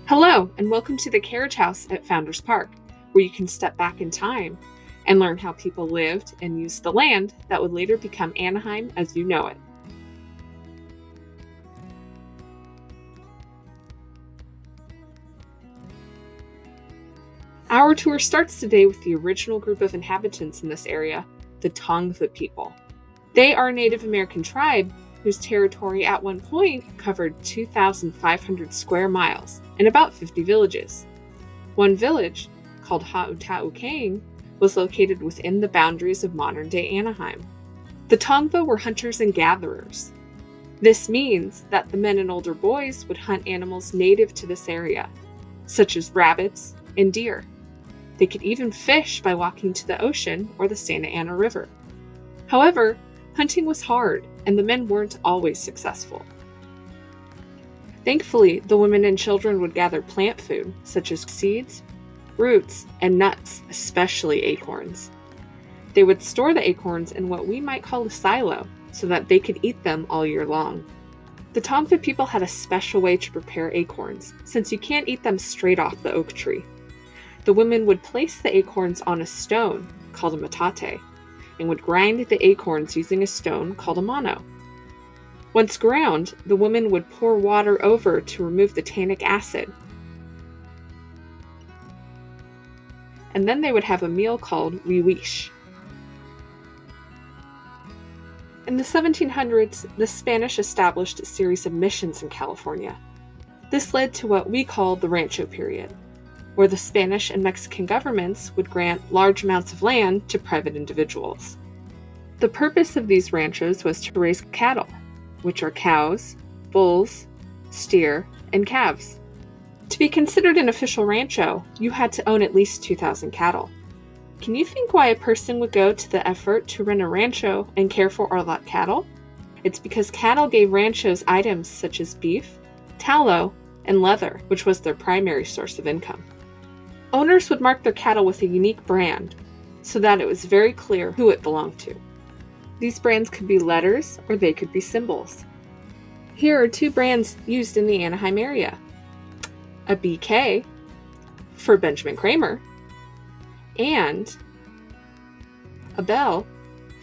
Hello, and welcome to the Carriage House at Founders Park, where you can step back in time and learn how people lived and used the land that would later become Anaheim as you know it. Our tour starts today with the original group of inhabitants in this area, the Tongva people. They are a Native American tribe whose territory at one point covered 2,500 square miles and about 50 villages. One village, called Hotuuknga, was located within the boundaries of modern-day Anaheim. The Tongva were hunters and gatherers. This means that the men and older boys would hunt animals native to this area, such as rabbits and deer. They could even fish by walking to the ocean or the Santa Ana River. However, hunting was hard, and the men weren't always successful. Thankfully, the women and children would gather plant food, such as seeds, roots, and nuts, especially acorns. They would store the acorns in what we might call a silo, so that they could eat them all year long. The Tongva people had a special way to prepare acorns, since you can't eat them straight off the oak tree. The women would place the acorns on a stone, called a Metate, and would grind the acorns using a stone called a Mano. Once ground, the women would pour water over to remove the tannic acid. And then they would have a meal called Wiiwish. In the 1700s, the Spanish established a series of missions in California. This led to what we call the Rancho period, where the Spanish and Mexican governments would grant large amounts of land to private individuals. The purpose of these ranchos was to raise cattle, which are cows, bulls, steer, and calves. To be considered an official rancho, you had to own at least 2,000 cattle. Can you think why a person would go to the effort to run a rancho and care for all that cattle? It's because cattle gave ranchos items such as beef, tallow, and leather, which was their primary source of income. Owners would mark their cattle with a unique brand, so that it was very clear who it belonged to. These brands could be letters or they could be symbols. Here are two brands used in the Anaheim area. A BK for Benjamin Kramer, and a Bell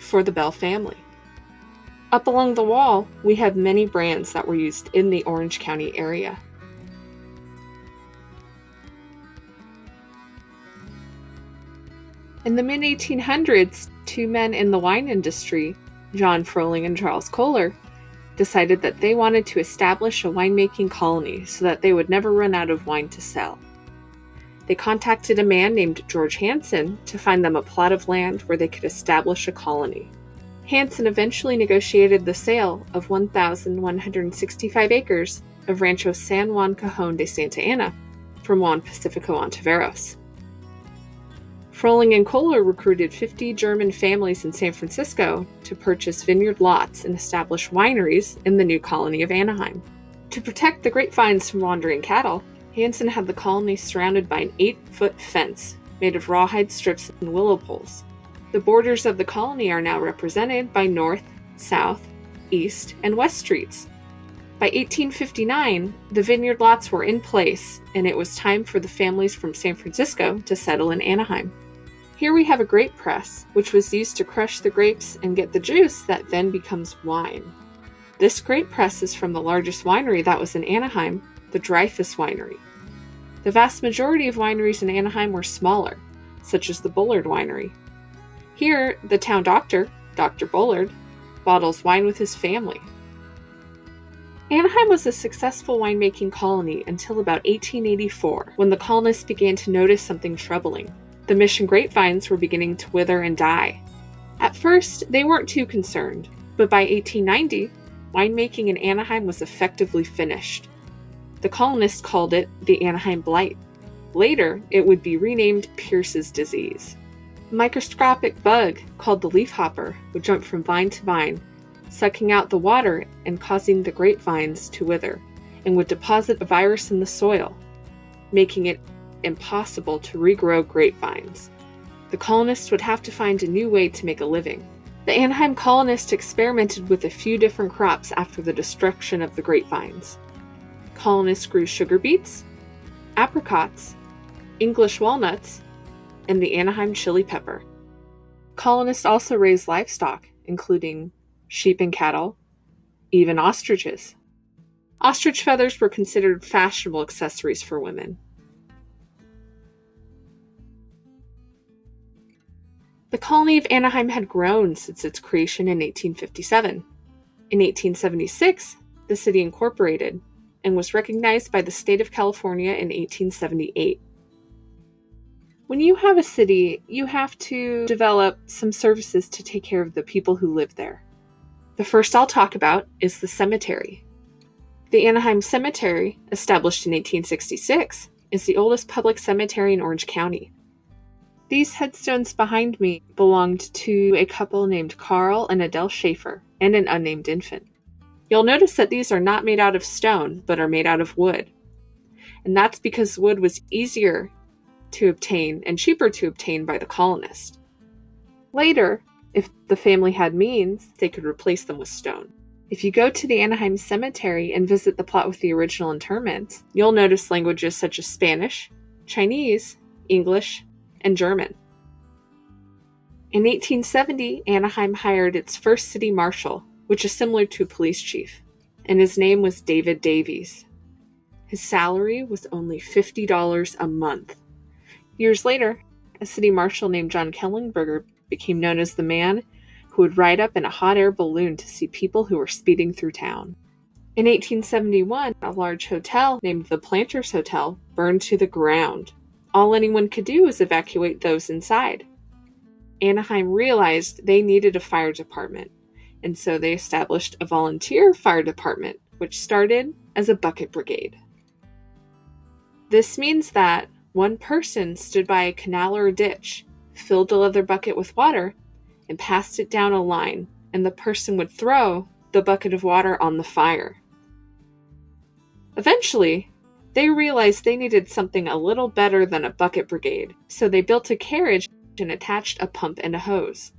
for the Bell family. Up along the wall, we have many brands that were used in the Orange County area. In the mid-1800s, two men in the wine industry, John Froling and Charles Kohler, decided that they wanted to establish a winemaking colony so that they would never run out of wine to sell. They contacted a man named George Hansen to find them a plot of land where they could establish a colony. Hansen eventually negotiated the sale of 1,165 acres of Rancho San Juan Cajon de Santa Ana from Juan Pacifico Ontiveros. Froling and Kohler recruited 50 German families in San Francisco to purchase vineyard lots and establish wineries in the new colony of Anaheim. To protect the grapevines from wandering cattle, Hansen had the colony surrounded by an 8-foot fence made of rawhide strips and willow poles. The borders of the colony are now represented by North, South, East, and West Streets. By 1859, the vineyard lots were in place, and it was time for the families from San Francisco to settle in Anaheim. Here we have a grape press, which was used to crush the grapes and get the juice that then becomes wine. This grape press is from the largest winery that was in Anaheim, the Dreyfus Winery. The vast majority of wineries in Anaheim were smaller, such as the Bullard Winery. Here, the town doctor, Dr. Bullard, bottles wine with his family. Anaheim was a successful winemaking colony until about 1884, when the colonists began to notice something troubling. The mission grapevines were beginning to wither and die. At first, they weren't too concerned, but by 1890, winemaking in Anaheim was effectively finished. The colonists called it the Anaheim blight. Later, it would be renamed Pierce's disease. A microscopic bug called the leafhopper would jump from vine to vine, sucking out the water and causing the grapevines to wither, and would deposit a virus in the soil, making it impossible to regrow grapevines. The colonists would have to find a new way to make a living. The Anaheim colonists experimented with a few different crops after the destruction of the grapevines. Colonists grew sugar beets, apricots, English walnuts, and the Anaheim chili pepper. Colonists also raised livestock, including sheep and cattle, even ostriches. Ostrich feathers were considered fashionable accessories for women. The colony of Anaheim had grown since its creation in 1857. In 1876, the city incorporated and was recognized by the state of California in 1878. When you have a city, you have to develop some services to take care of the people who live there. The first I'll talk about is the cemetery. The Anaheim Cemetery, established in 1866, is the oldest public cemetery in Orange County. These headstones behind me belonged to a couple named Carl and Adele Schaefer and an unnamed infant. You'll notice that these are not made out of stone, but are made out of wood. And that's because wood was easier to obtain and cheaper to obtain by the colonists. Later, if the family had means, they could replace them with stone. If you go to the Anaheim Cemetery and visit the plot with the original interments, you'll notice languages such as Spanish, Chinese, English, and German. In 1870, Anaheim hired its first city marshal, which is similar to a police chief, and his name was David Davies. His salary was only $50 a month. Years later, a city marshal named John Kellenberger became known as the man who would ride up in a hot air balloon to see people who were speeding through town. In 1871, a large hotel named the Planters Hotel burned to the ground. All anyone could do was evacuate those inside. Anaheim realized they needed a fire department, and so they established a volunteer fire department, which started as a bucket brigade. This means that one person stood by a canal or a ditch, filled a leather bucket with water, and passed it down a line, and the person would throw the bucket of water on the fire. Eventually, they realized they needed something a little better than a bucket brigade, so they built a carriage and attached a pump and a hose.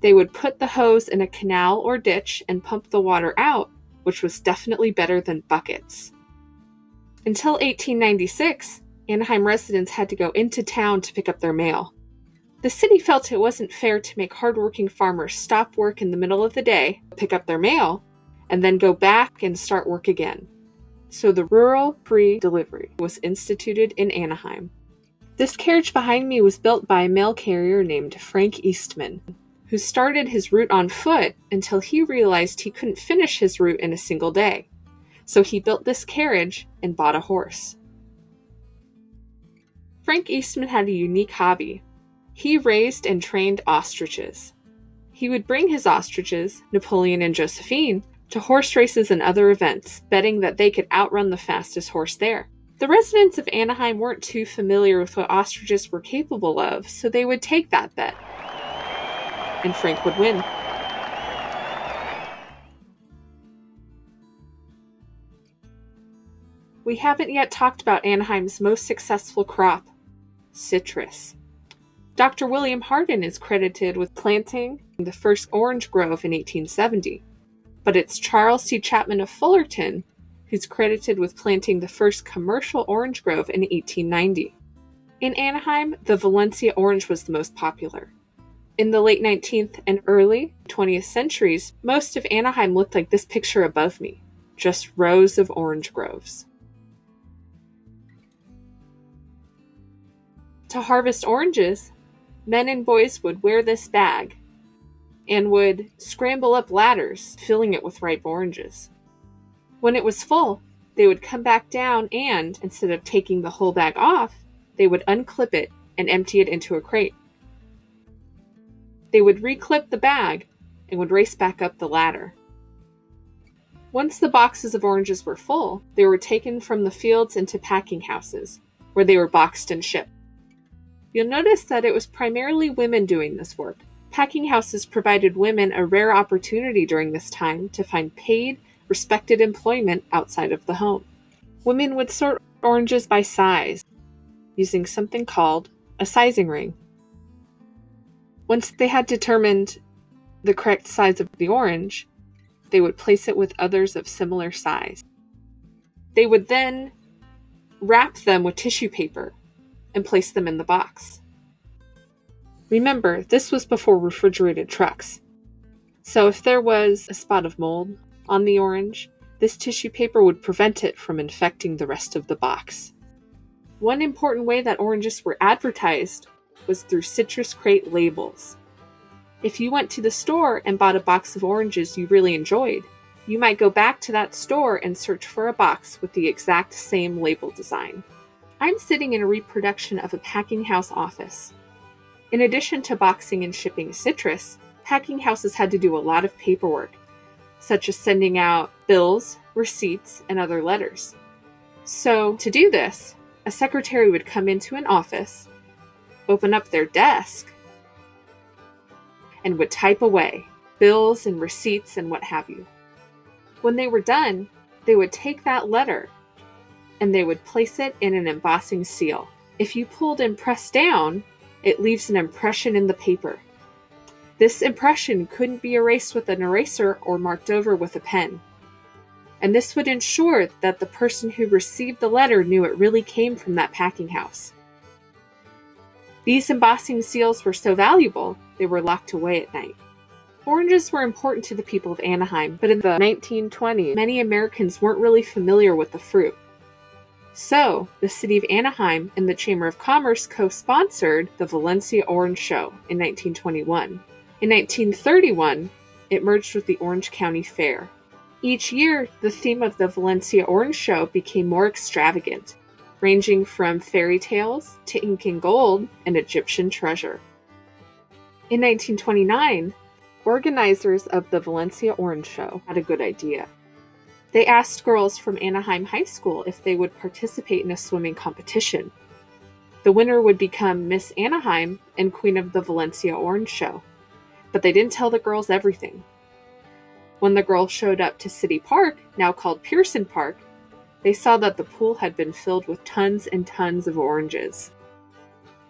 They would put the hose in a canal or ditch and pump the water out, which was definitely better than buckets. Until 1896, Anaheim residents had to go into town to pick up their mail. The city felt it wasn't fair to make hardworking farmers stop work in the middle of the day, pick up their mail, and then go back and start work again. So the rural free delivery was instituted in Anaheim. This carriage behind me was built by a mail carrier named Frank Eastman, who started his route on foot until he realized he couldn't finish his route in a single day. So he built this carriage and bought a horse. Frank Eastman had a unique hobby. He raised and trained ostriches. He would bring his ostriches, Napoleon and Josephine, to horse races and other events, betting that they could outrun the fastest horse there. The residents of Anaheim weren't too familiar with what ostriches were capable of, so they would take that bet. And Frank would win. We haven't yet talked about Anaheim's most successful crop, citrus. Dr. William Hardin is credited with planting the first orange grove in 1870. But it's Charles C. Chapman of Fullerton who's credited with planting the first commercial orange grove in 1890. In Anaheim, the Valencia orange was the most popular. In the late 19th and early 20th centuries, most of Anaheim looked like this picture above me, just rows of orange groves. To harvest oranges, men and boys would wear this bag and would scramble up ladders, filling it with ripe oranges. When it was full, they would come back down and, instead of taking the whole bag off, they would unclip it and empty it into a crate. They would reclip the bag and would race back up the ladder. Once the boxes of oranges were full, they were taken from the fields into packing houses, where they were boxed and shipped. You'll notice that it was primarily women doing this work. Packing houses provided women a rare opportunity during this time to find paid, respected employment outside of the home. Women would sort oranges by size, using something called a sizing ring. Once they had determined the correct size of the orange, they would place it with others of similar size. They would then wrap them with tissue paper, and place them in the box. Remember, this was before refrigerated trucks. So if there was a spot of mold on the orange, this tissue paper would prevent it from infecting the rest of the box. One important way that oranges were advertised was through citrus crate labels. If you went to the store and bought a box of oranges you really enjoyed, you might go back to that store and search for a box with the exact same label design. I'm sitting in a reproduction of a packing house office. In addition to boxing and shipping citrus, packing houses had to do a lot of paperwork, such as sending out bills, receipts, and other letters. So, to do this, a secretary would come into an office, open up their desk, and would type away bills and receipts and what have you. When they were done, they would take that letter and they would place it in an embossing seal. If you pulled and pressed down, it leaves an impression in the paper. This impression couldn't be erased with an eraser or marked over with a pen. And this would ensure that the person who received the letter knew it really came from that packing house. These embossing seals were so valuable, they were locked away at night. Oranges were important to the people of Anaheim, but in the 1920s, many Americans weren't really familiar with the fruit. So, the city of Anaheim and the Chamber of Commerce co-sponsored the Valencia Orange Show in 1921. In 1931, it merged with the Orange County Fair. Each year, the theme of the Valencia Orange Show became more extravagant, ranging from fairy tales to ink and gold and Egyptian treasure. In 1929, organizers of the Valencia Orange Show had a good idea. They asked girls from Anaheim High School if they would participate in a swimming competition. The winner would become Miss Anaheim and Queen of the Valencia Orange Show. But they didn't tell the girls everything. When the girls showed up to City Park, now called Pearson Park, they saw that the pool had been filled with tons and tons of oranges.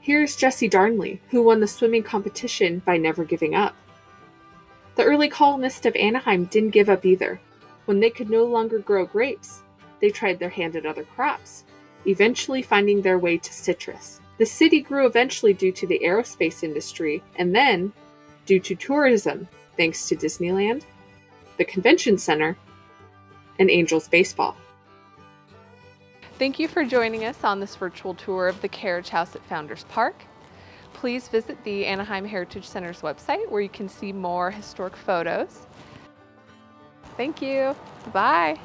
Here's Jessie Darnley, who won the swimming competition by never giving up. The early colonists of Anaheim didn't give up either. When they could no longer grow grapes, they tried their hand at other crops, eventually finding their way to citrus. The city grew eventually due to the aerospace industry, and then, due to tourism, thanks to Disneyland, the Convention Center, and Angels Baseball. Thank you for joining us on this virtual tour of the Carriage House at Founders Park. Please visit the Anaheim Heritage Center's website where you can see more historic photos. Thank you. Bye.